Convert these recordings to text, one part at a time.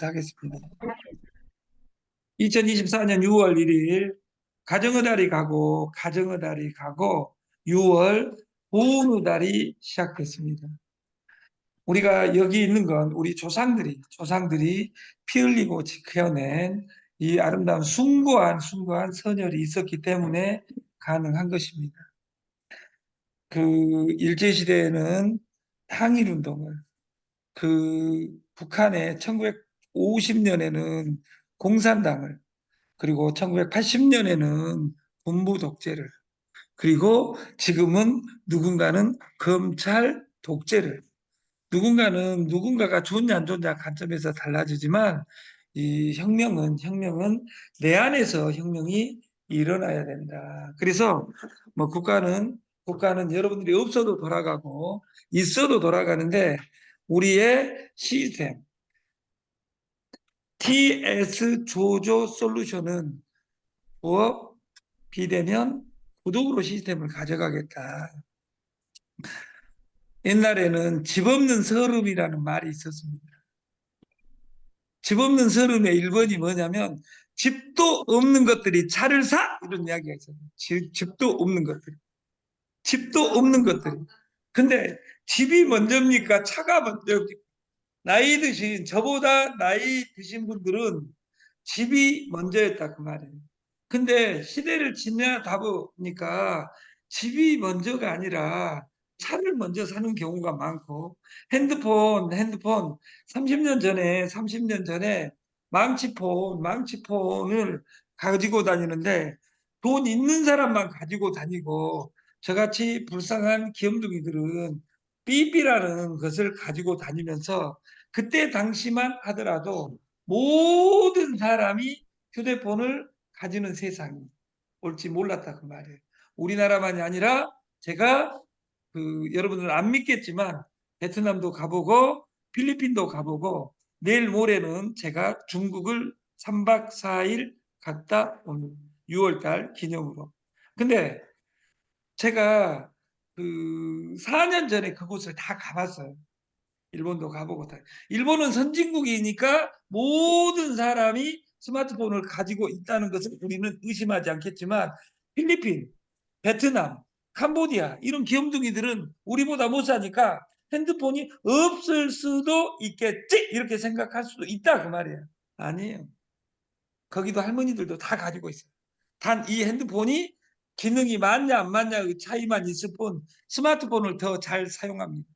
하겠습니다. 2024년 6월 1일 가정의 달이 가고 가정의 달이 가고 6월 보온의 달이 시작됐습니다. 우리가 여기 있는 건 우리 조상들이 피 흘리고 지켜낸 이 아름다운 숭고한 선열이 있었기 때문에 가능한 것입니다. 그 일제시대에는 항일운동을 북한의 1950년에는 공산당을 그리고 1980년에는 군부 독재를 그리고 지금은 누군가는 검찰 독재를 누군가는 누군가가 좋냐 안 좋냐 관점에서 달라지지만 이 혁명은 내 안에서 혁명이 일어나야 된다. 그래서 뭐 국가는 여러분들이 없어도 돌아가고 있어도 돌아가는데 우리의 시스템 TS 조조 솔루션은 부업 비대면 구독으로 시스템을 가져가겠다. 옛날에는 집 없는 서름이라는 말이 있었습니다. 집 없는 서름의 1번이 뭐냐면 집도 없는 것들이 차를 사! 이런 이야기가 있어요. 집도 없는 것들. 집도 없는 것들. 근데 집이 먼저입니까? 차가 먼저입니까? 저보다 나이 드신 분들은 집이 먼저였다 그 말이에요. 근데 시대를 지나다 보니까 집이 먼저가 아니라 차를 먼저 사는 경우가 많고 핸드폰 30년 전에 망치폰을 가지고 다니는데 돈 있는 사람만 가지고 다니고 저같이 불쌍한 귀염둥이들은 삐삐라는 것을 가지고 다니면서 그때 당시만 하더라도 모든 사람이 휴대폰을 가지는 세상이 올지 몰랐다 그 말이에요. 우리나라만이 아니라 제가 여러분들은 안 믿겠지만 베트남도 가보고 필리핀도 가보고 내일 모레는 제가 중국을 3박 4일 갔다 옵니다. 6월달 기념으로. 근데 제가 4년 전에 그곳을 다 가봤어요. 일본도 가보고 다. 일본은 선진국이니까 모든 사람이 스마트폰을 가지고 있다는 것을 우리는 의심하지 않겠지만 필리핀, 베트남, 캄보디아 이런 귀염둥이들은 우리보다 못 사니까 핸드폰이 없을 수도 있겠지 이렇게 생각할 수도 있다 그 말이에요. 아니에요. 거기도 할머니들도 다 가지고 있어요. 단 이 핸드폰이 기능이 맞냐 안 맞냐의 차이만 있을 뿐 스마트폰을 더 잘 사용합니다.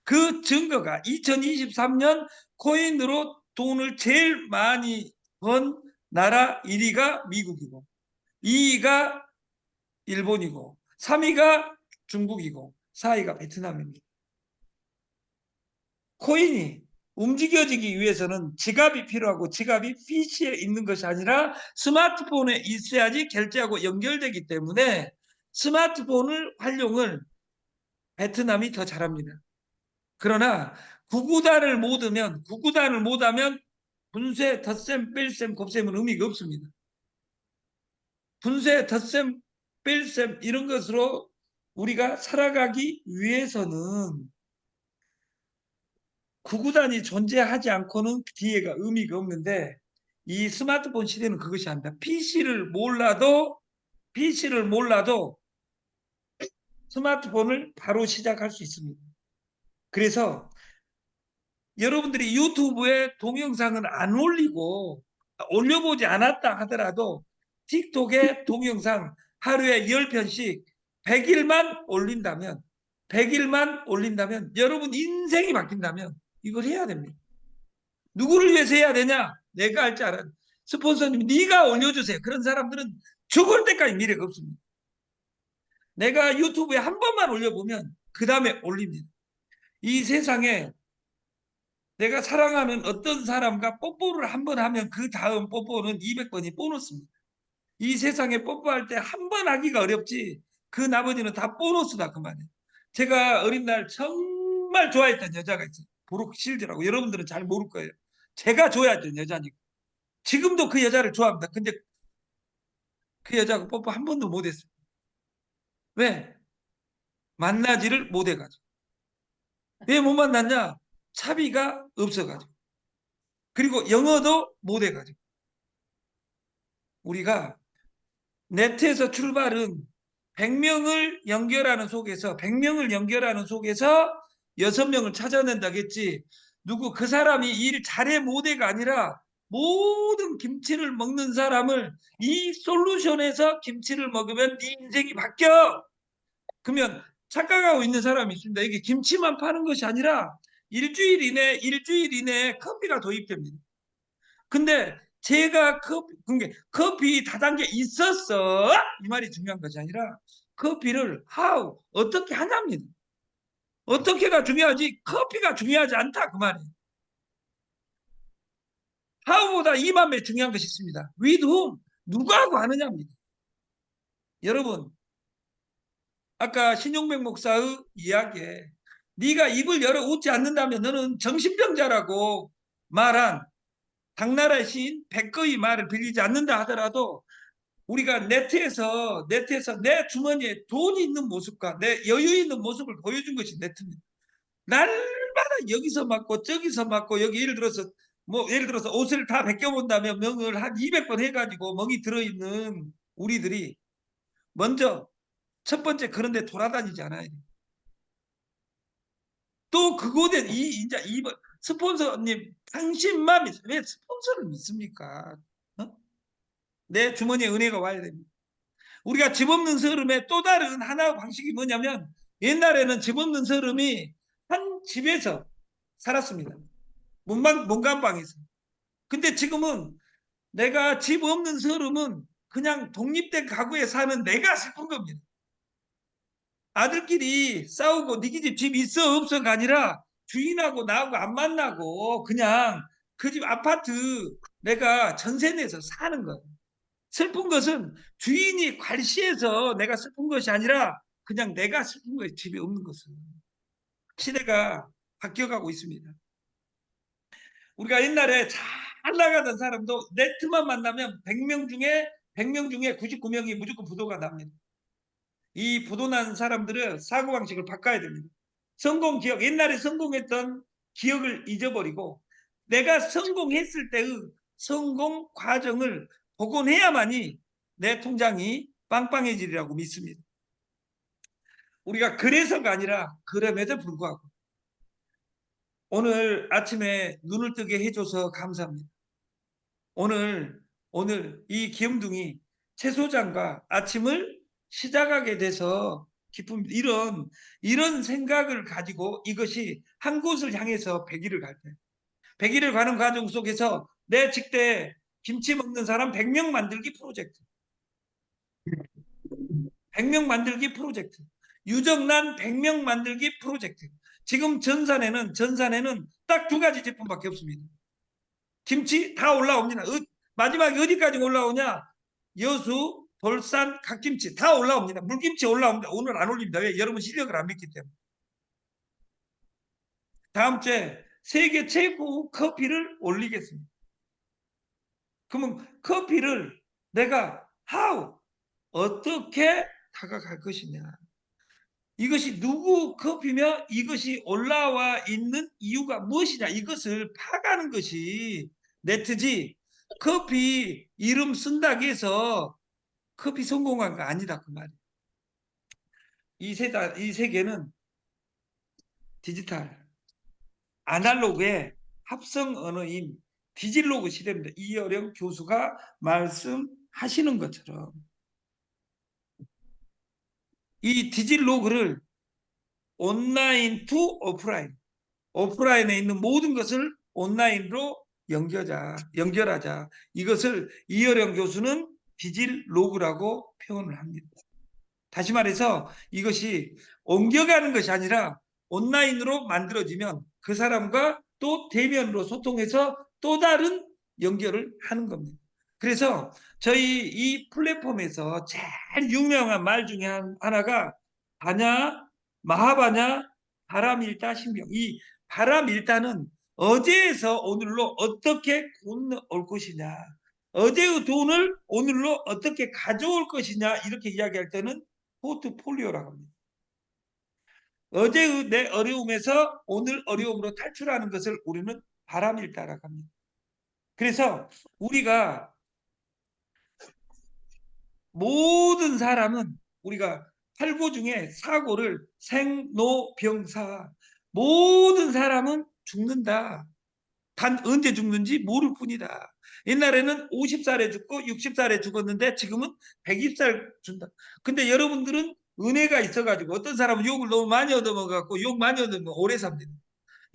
그 증거가 2023년 코인으로 돈을 제일 많이 번 나라 1위가 미국이고 2위가 일본이고 3위가 중국이고 4위가 베트남입니다. 코인이 움직여지기 위해서는 지갑이 필요하고 지갑이 PC에 있는 것이 아니라 스마트폰에 있어야지 결제하고 연결되기 때문에 스마트폰을 활용을 베트남이 더 잘합니다. 그러나 구구단을 못 하면 분쇄, 덧셈, 뺄셈, 곱셈은 의미가 없습니다. 분쇄, 덧셈, 뺄셈 이런 것으로 우리가 살아가기 위해서는 구구단이 존재하지 않고는 뒤에가 의미가 없는데 이 스마트폰 시대는 그것이 아닙니다. PC를 몰라도 스마트폰을 바로 시작할 수 있습니다. 그래서 여러분들이 유튜브에 동영상을 안 올리고 올려보지 않았다 하더라도 틱톡에 동영상 하루에 10편씩 100일만 올린다면 여러분 인생이 바뀐다면 이걸 해야 됩니다. 누구를 위해서 해야 되냐? 내가 할 줄 알아. 스폰서님 네가 올려주세요. 그런 사람들은 죽을 때까지 미래가 없습니다. 내가 유튜브에 한 번만 올려보면 그 다음에 올립니다. 이 세상에 내가 사랑하는 어떤 사람과 뽀뽀를 한 번 하면 그 다음 뽀뽀는 200번이 보너스입니다. 이 세상에 뽀뽀할 때 한 번 하기가 어렵지 그 나머지는 다 보너스다 그 말이에요. 제가 어린 날 정말 좋아했던 여자가 있어요. 브룩 실즈라고 여러분들은 잘 모를 거예요. 제가 좋아했던 여자니까. 지금도 그 여자를 좋아합니다. 근데 그 여자하고 뽀뽀 한 번도 못 했어요. 왜? 만나지를 못 해가지고. 왜 못 만났냐? 차비가 없어가지고. 그리고 영어도 못해가지고. 우리가 네트에서 출발은 100명을 연결하는 속에서 100명을 연결하는 속에서 6명을 찾아낸다겠지. 누구 그 사람이 일 잘해 못해가 아니라 모든 김치를 먹는 사람을 이 솔루션에서 김치를 먹으면 네 인생이 바뀌어. 그러면 착각하고 있는 사람이 있습니다. 이게 김치만 파는 것이 아니라 일주일 이내에 커피가 도입됩니다. 근데 제가 커피 다단계 있었어? 이 말이 중요한 것이 아니라 커피를 어떻게 하냐입니다. 어떻게가 중요하지 커피가 중요하지 않다 그 말이에요. how보다 이만 배 중요한 것이 있습니다. with whom 누구하고 하느냐입니다. 여러분 아까 신용백 목사의 이야기에 네가 입을 열어 웃지 않는다면 너는 정신병자라고 말한 당나라의 시인 백거의 말을 빌리지 않는다 하더라도 우리가 네트에서 내 주머니에 돈이 있는 모습과 내 여유 있는 모습을 보여준 것이 네트입니다. 날마다 여기서 맞고 저기서 맞고 여기 예를 들어서 옷을 다 벗겨본다면 명을 한 200번 해가지고 멍이 들어있는 우리들이 먼저 첫 번째 그런 데 돌아다니지 않아요. 또 그곳에 이제 이번 스폰서님 당신만 왜 스폰서를 믿습니까? 어? 내 주머니에 은혜가 와야 됩니다. 우리가 집 없는 서름의 또 다른 하나 방식이 뭐냐면 옛날에는 집 없는 서름이 한 집에서 살았습니다. 문간방에서. 근데 지금은 내가 집 없는 서름은 그냥 독립된 가구에 사는 내가 슬픈 겁니다. 아들끼리 싸우고 니네 집 있어 없어가 아니라 주인하고 나하고 안 만나고 그냥 그 집 아파트 내가 전세 내서 사는 거예요. 슬픈 것은 주인이 괄시해서 내가 슬픈 것이 아니라 그냥 내가 슬픈 거예요. 집이 없는 것은. 시대가 바뀌어가고 있습니다. 우리가 옛날에 잘 나가던 사람도 네트만 만나면 100명 중에 99명이 무조건 부도가 납니다. 이 부도난 사람들은 사고방식을 바꿔야 됩니다. 성공 기억, 옛날에 성공했던 기억을 잊어버리고 내가 성공했을 때의 성공 과정을 복원해야만이 내 통장이 빵빵해지리라고 믿습니다. 우리가 그래서가 아니라 그럼에도 불구하고 오늘 아침에 눈을 뜨게 해줘서 감사합니다. 오늘 이 귀염둥이 최 소장과 아침을 시작하게 돼서 기쁩니다. 이런 생각을 가지고 이것이 한 곳을 향해서 100일을 갈 때, 100일을 가는 과정 속에서 내 직대 김치 먹는 사람 100명 만들기 프로젝트, 100명 만들기 프로젝트, 유정란 100명 만들기 프로젝트. 지금 전산에는 딱 두 가지 제품밖에 없습니다. 김치 다 올라옵니다. 마지막에 어디까지 올라오냐? 여수, 돌산, 갓김치 다 올라옵니다. 물김치 올라옵니다. 오늘 안 올립니다. 왜? 여러분 실력을 안 믿기 때문에. 다음 주에 세계 최고 커피를 올리겠습니다. 그러면 커피를 내가 어떻게 다가갈 것이냐. 이것이 누구 커피며 이것이 올라와 있는 이유가 무엇이냐. 이것을 파가는 것이 네트지. 커피 이름 쓴다고 해서 커피 성공한 거 아니다 그 말이에요. 이 세계는 디지털, 아날로그의 합성 언어인 디질로그 시대입니다. 이어령 교수가 말씀하시는 것처럼 이 디질로그를 온라인 투 오프라인, 오프라인에 있는 모든 것을 온라인으로 연결하자. 이것을 이어령 교수는 디질로그라고 표현을 합니다. 다시 말해서 이것이 옮겨가는 것이 아니라 온라인으로 만들어지면 그 사람과 또 대면으로 소통해서 또 다른 연결을 하는 겁니다. 그래서 저희 이 플랫폼에서 제일 유명한 말 중에 하나가 바냐, 마하바냐, 바람일다 신병. 이 바람일다는 어제에서 오늘로 어떻게 건너올 것이냐. 어제의 돈을 오늘로 어떻게 가져올 것이냐 이렇게 이야기할 때는 포트폴리오라고 합니다. 어제의 내 어려움에서 오늘 어려움으로 탈출하는 것을 우리는 바람일다라고 합니다. 그래서 우리가 모든 사람은 우리가 팔고 중에 사고를 생로병사 모든 사람은 죽는다. 단 언제 죽는지 모를 뿐이다. 옛날에는 50살에 죽고 60살에 죽었는데 지금은 120살 준다. 근데 여러분들은 은혜가 있어가지고 어떤 사람은 욕을 너무 많이 얻어먹어갖고 욕 많이 얻으면 오래 삽니다.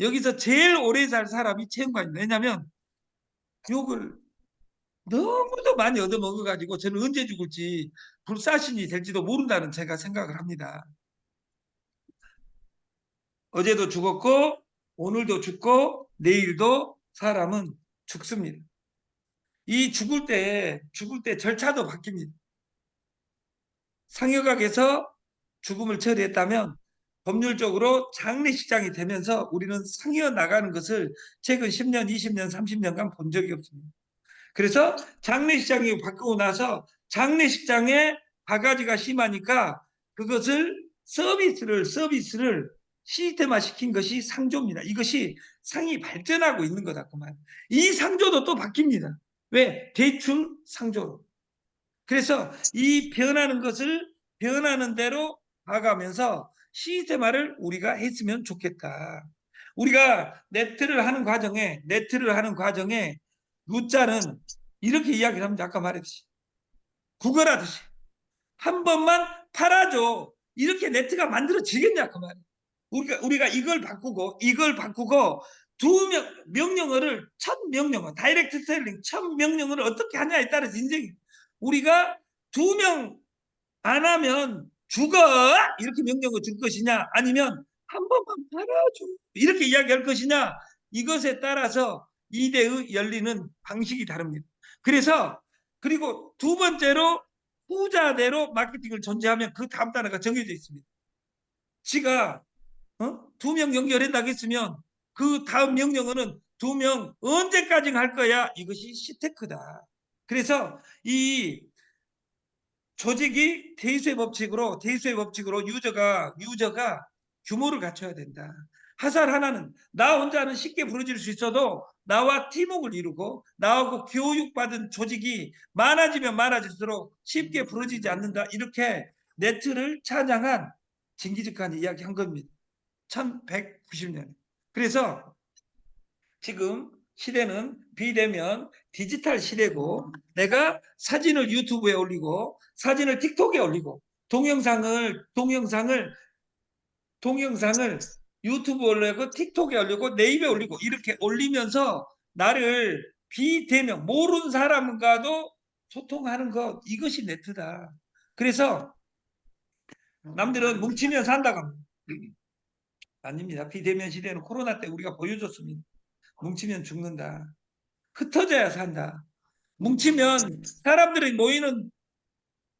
여기서 제일 오래 살 사람이 최영관입니다. 왜냐하면 욕을 너무도 많이 얻어먹어가지고 저는 언제 죽을지 불사신이 될지도 모른다는 제가 생각을 합니다. 어제도 죽었고 오늘도 죽고 내일도 사람은 죽습니다. 이 죽을 때 절차도 바뀝니다. 상여각에서 죽음을 처리했다면 법률적으로 장례식장이 되면서 우리는 상여 나가는 것을 최근 10년, 20년, 30년간 본 적이 없습니다. 그래서 장례식장이 바꾸고 나서 장례식장에 바가지가 심하니까 그것을 서비스를 시스템화 시킨 것이 상조입니다. 이것이 상이 발전하고 있는 거다. 그만. 이 상조도 또 바뀝니다. 왜? 대출 상조로. 그래서 이 변하는 것을 변하는 대로 봐가면서 시스템화를 우리가 했으면 좋겠다. 우리가 네트를 하는 과정에 루자는 이렇게 이야기를 합니다. 아까 말했듯이 구걸하듯이 한 번만 팔아줘. 이렇게 네트가 만들어지겠냐 그 말이에요. 우리가 이걸 바꾸고 명령어를 첫 명령어 다이렉트 셀링 첫 명령어를 어떻게 하냐에 따라서 인생이 우리가 2명 안 하면 죽어 이렇게 명령을 줄 것이냐 아니면 한 번만 팔아줘 이렇게 이야기할 것이냐 이것에 따라서 이대의 열리는 방식이 다릅니다. 그리고 두 번째로 후자대로 마케팅을 존재하면 그 다음 단어가 정해져 있습니다. 지가 2명 연결한다고 했으면 그 다음 명령어는 2명 언제까지 할 거야 이것이 시테크다. 그래서 이 조직이 대수의 법칙으로 유저가 규모를 갖춰야 된다. 화살 하나는 나 혼자는 쉽게 부러질 수 있어도 나와 팀워크를 이루고 나하고 교육받은 조직이 많아지면 많아질수록 쉽게 부러지지 않는다. 이렇게 네트를 찬양한 징기즈칸이 이야기한 겁니다. 1190년. 그래서 지금 시대는 비대면 디지털 시대고 내가 사진을 유튜브에 올리고 사진을 틱톡에 올리고 동영상을 유튜브에 올리고 틱톡에 올리고 네이버에 올리고 이렇게 올리면서 나를 비대면 모르는 사람과도 소통하는 것 이것이 네트다. 그래서 남들은 뭉치면 산다고 합니다. 아닙니다. 비대면 시대는 코로나 때 우리가 보여줬습니다. 뭉치면 죽는다. 흩어져야 산다. 뭉치면 사람들이 모이는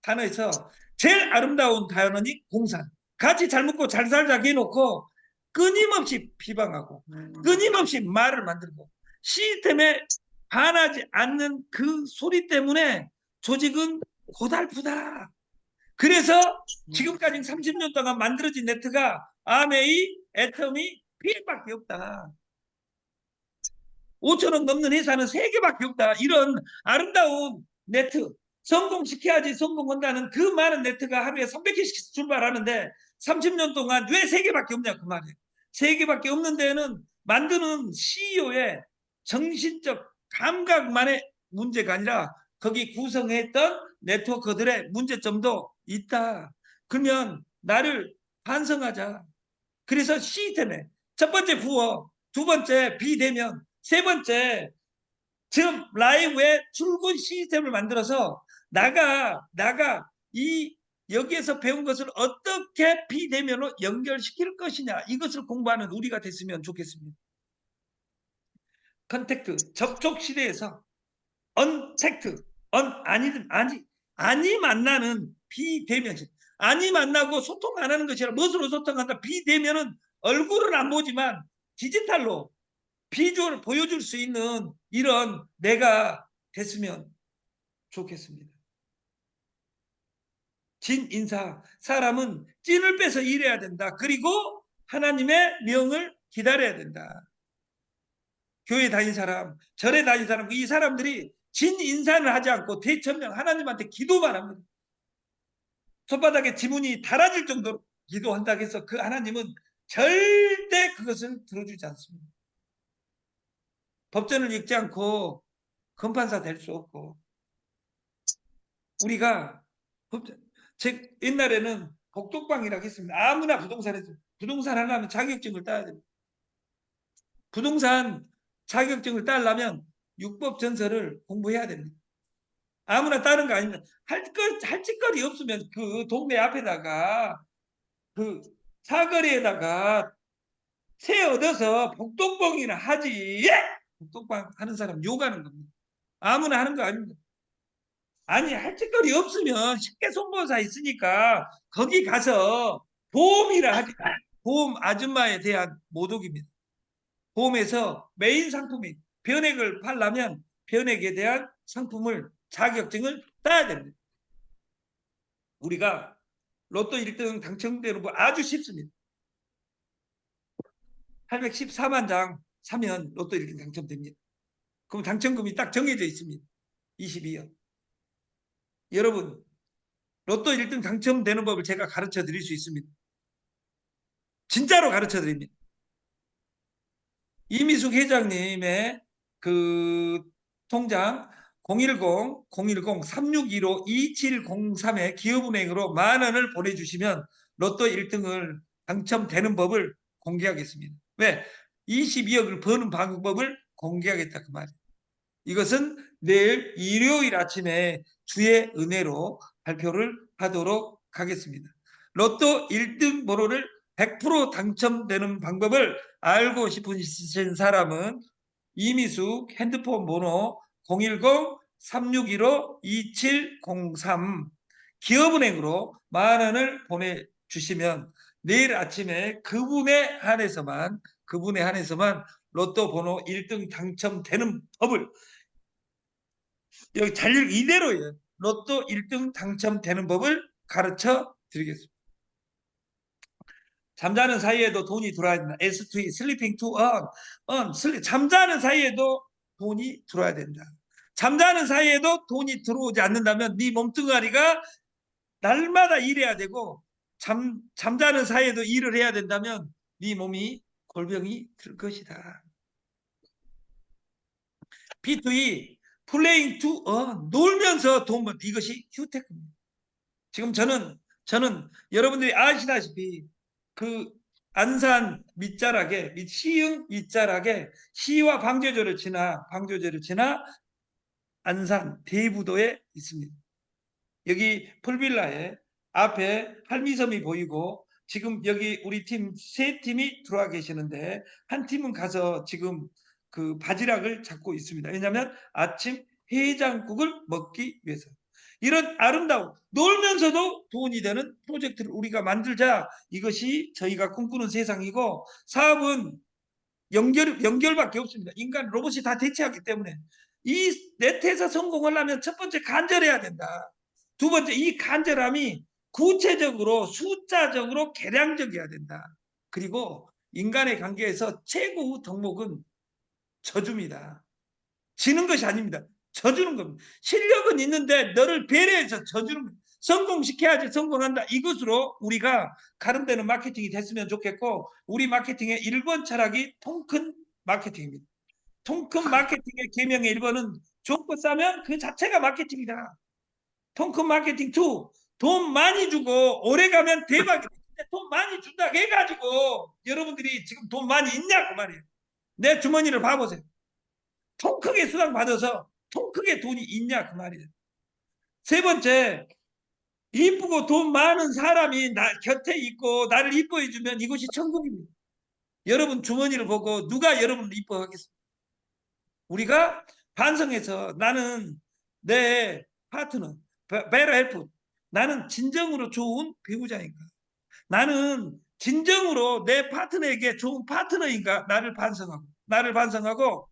단어에서 제일 아름다운 단어니 공산. 같이 잘 먹고 잘 살자 해놓고 끊임없이 비방하고 끊임없이 말을 만들고 시스템에 반하지 않는 그 소리 때문에 조직은 고달프다. 그래서 지금까지 30년 동안 만들어진 네트가 아메이, 애텀이 필밖에 없다. 5천억 넘는 회사는 3개밖에 없다. 이런 아름다운 네트. 성공시켜야지 성공한다는 그 많은 네트가 하루에 300개씩 출발하는데 30년 동안 왜 3개밖에 없냐 그 말이에요. 3개밖에 없는 데는 만드는 CEO의 정신적 감각만의 문제가 아니라 거기 구성했던 네트워크들의 문제점도 있다. 그러면 나를 반성하자. 그래서 시스템에 첫 번째 부어, 두 번째 비대면, 세 번째 지금 라이브에 출근 시스템을 만들어서 나가 이 여기에서 배운 것을 어떻게 비대면으로 연결시킬 것이냐 이것을 공부하는 우리가 됐으면 좋겠습니다. 컨택트 접촉 시대에서 언택트 아니 만나는 비대면식 아니 만나고 소통 안 하는 것이 아니라 무엇으로 소통한다. 비대면은 얼굴은 안 보지만 디지털로 비주얼을 보여줄 수 있는 이런 내가 됐으면 좋겠습니다. 진인사 사람은 찐을 빼서 일해야 된다. 그리고 하나님의 명을 기다려야 된다. 교회 다닌 사람, 절에 다닌 사람, 이 사람들이 진인사를 하지 않고 대천명 하나님한테 기도만 합니다. 손바닥에 지문이 달아질 정도로 기도한다고 해서 그 하나님은 절대 그것을 들어주지 않습니다. 법전을 읽지 않고 검판사 될 수 없고, 우리가 즉 옛날에는 복덕방이라고 했습니다. 아무나 부동산에서 부동산 하려면 자격증을 따야 됩니다. 부동산 자격증을 따려면 육법 전서를 공부해야 됩니다. 아무나 따는 거 아닙니다. 할 짓거리 없으면 그 동네 앞에다가 그 사거리에다가 새 얻어서 복동봉이나 하지. 복동방 하는 사람 욕하는 겁니다. 아무나 하는 거 아닙니다. 아니, 할 짓거리 없으면 쉽게 손보사 있으니까 거기 가서 보험이라 하지. 보험 아줌마에 대한 모독입니다. 보험에서 메인 상품이 변액을 팔려면 변액에 대한 상품을 자격증을 따야 됩니다. 우리가 로또 1등 당첨되는 거 아주 쉽습니다. 814만 장 사면 로또 1등 당첨됩니다. 그럼 당첨금이 딱 정해져 있습니다. 22억. 여러분, 로또 1등 당첨되는 법을 제가 가르쳐 드릴 수 있습니다. 진짜로 가르쳐 드립니다. 이미숙 회장님의 그 통장 010-010-3615-2703에 기업은행으로 10,000원을 보내주시면 로또 1등을 당첨되는 법을 공개하겠습니다. 왜? 22억을 버는 방법을 공개하겠다 그 말이에요. 이것은 내일 일요일 아침에 주의 은혜로 발표를 하도록 하겠습니다. 로또 1등 번호를 100% 당첨되는 방법을 알고 싶으신 사람은 이미숙 핸드폰 번호 010-3615-2703 기업은행으로 10,000원을 보내주시면 내일 아침에 그분에 한해서만 로또 번호 1등 당첨되는 법을 여기 잘 이대로예요. 로또 1등 당첨되는 법을 가르쳐 드리겠습니다. 잠자는 사이에도 돈이 들어야 된다. S2, sleeping to earn. 잠자는 사이에도 돈이 들어야 된다. 잠자는 사이에도 돈이 들어오지 않는다면 네 몸뚱아리가 날마다 일해야 되고 잠자는 사이에도 일을 해야 된다면 네 몸이 골병이 들 것이다. P2E, playing to earn. 놀면서 돈 번. 이것이 휴테크입니다. 지금 저는 여러분들이 아시다시피 그 안산 밑자락에 시흥 밑자락에 시와 방조제를 지나 안산 대부도에 있습니다. 여기 풀빌라에 앞에 할미섬이 보이고 지금 여기 우리 팀 세 팀이 들어와 계시는데 한 팀은 가서 지금 그 바지락을 잡고 있습니다. 왜냐하면 아침 해장국을 먹기 위해서. 이런 아름다운 놀면서도 돈이 되는 프로젝트를 우리가 만들자. 이것이 저희가 꿈꾸는 세상이고 사업은 연결밖에 없습니다. 인간 로봇이 다 대체하기 때문에 이 네트에서 성공하려면 첫 번째 간절해야 된다. 두 번째 이 간절함이 구체적으로 숫자적으로 계량적이어야 된다. 그리고 인간의 관계에서 최고 덕목은 저주입니다. 지는 것이 아닙니다. 져주는 겁니다. 실력은 있는데 너를 배려해서 져주는 겁니다. 성공시켜야지 성공한다. 이것으로 우리가 가름되는 마케팅이 됐으면 좋겠고 우리 마케팅의 1번 철학이 통큰 마케팅입니다. 통큰 마케팅의 계명의 1번은 좋고 싸면 그 자체가 마케팅이다. 통큰 마케팅 2, 돈 많이 주고 오래 가면 대박이다. 돈 많이 준다 해가지고 여러분들이 지금 돈 많이 있냐 그 말이에요. 내 주머니를 봐보세요. 통 크게 수당 받아서 통 크게 돈이 있냐 그 말이에요. 세 번째, 이쁘고 돈 많은 사람이 나 곁에 있고 나를 이뻐해 주면 이것이 천국입니다. 여러분 주머니를 보고 누가 여러분을 이뻐하겠습니까? 우리가 반성해서 나는 내 파트너, better help, 나는 진정으로 좋은 배우자인가? 나는 진정으로 내 파트너에게 좋은 파트너인가? 나를 반성하고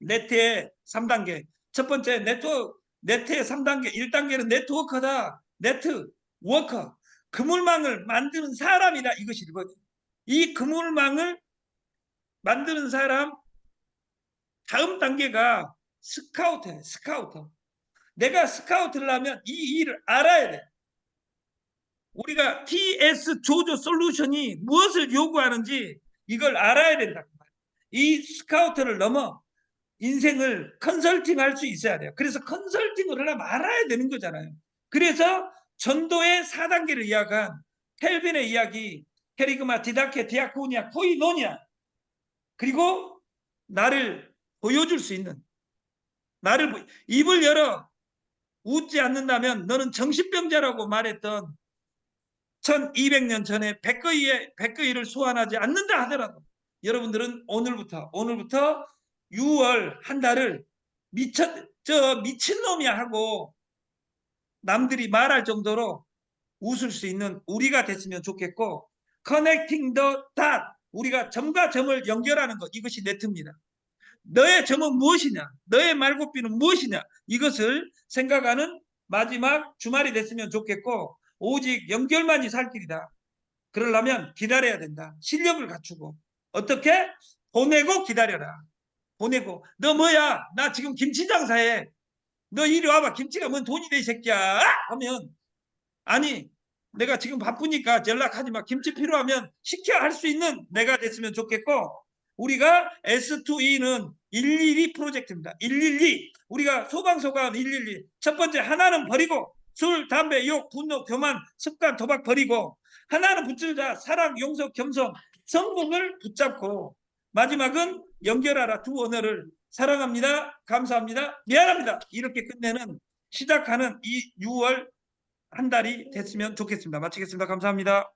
네트의 3단계. 첫 번째 네트의 3단계. 1단계는 네트워커다. 네트워커. 그물망을 만드는 사람이다. 이것이 1번. 이 그물망을 만드는 사람 다음 단계가 스카우트예요. 스카우트. 내가 스카우트를 하면 이 일을 알아야 돼. 우리가 TS 조조 솔루션이 무엇을 요구하는지 이걸 알아야 된다. 이 스카우트를 넘어 인생을 컨설팅 할 수 있어야 돼요. 그래서 컨설팅을 하려면 알아야 되는 거잖아요. 그래서 전도의 4단계를 이야기한 켈빈의 이야기, 케리그마, 디다케, 디아코니아, 코이노니아, 그리고 나를 보여줄 수 있는, 입을 열어 웃지 않는다면 너는 정신병자라고 말했던 1200년 전에 백거이를 소환하지 않는다 하더라도 여러분들은 오늘부터 6월 한 달을 미친놈이야 하고 남들이 말할 정도로 웃을 수 있는 우리가 됐으면 좋겠고, 커넥팅 더 닷, 우리가 점과 점을 연결하는 것, 이것이 네트입니다. 너의 점은 무엇이냐, 너의 말고삐는 무엇이냐, 이것을 생각하는 마지막 주말이 됐으면 좋겠고, 오직 연결만이 살 길이다. 그러려면 기다려야 된다. 실력을 갖추고. 어떻게? 보내고 기다려라. 보내고. 너 뭐야? 나 지금 김치 장사해. 너 이리 와봐. 김치가 뭔 돈이 돼, 이 새끼야. 하면, 아니, 내가 지금 바쁘니까 연락하지 마. 김치 필요하면 시켜 할 수 있는 내가 됐으면 좋겠고, 우리가 S2E는 112 프로젝트입니다. 112. 우리가 소방서관 112. 첫 번째, 하나는 버리고, 술, 담배, 욕, 분노, 교만, 습관, 도박 버리고, 하나는 붙들자, 사랑, 용서, 겸손, 성공을 붙잡고, 마지막은 연결하라. 두 언어를. 사랑합니다. 감사합니다. 미안합니다. 이렇게 끝내는, 시작하는 이 6월 한 달이 됐으면 좋겠습니다. 마치겠습니다. 감사합니다.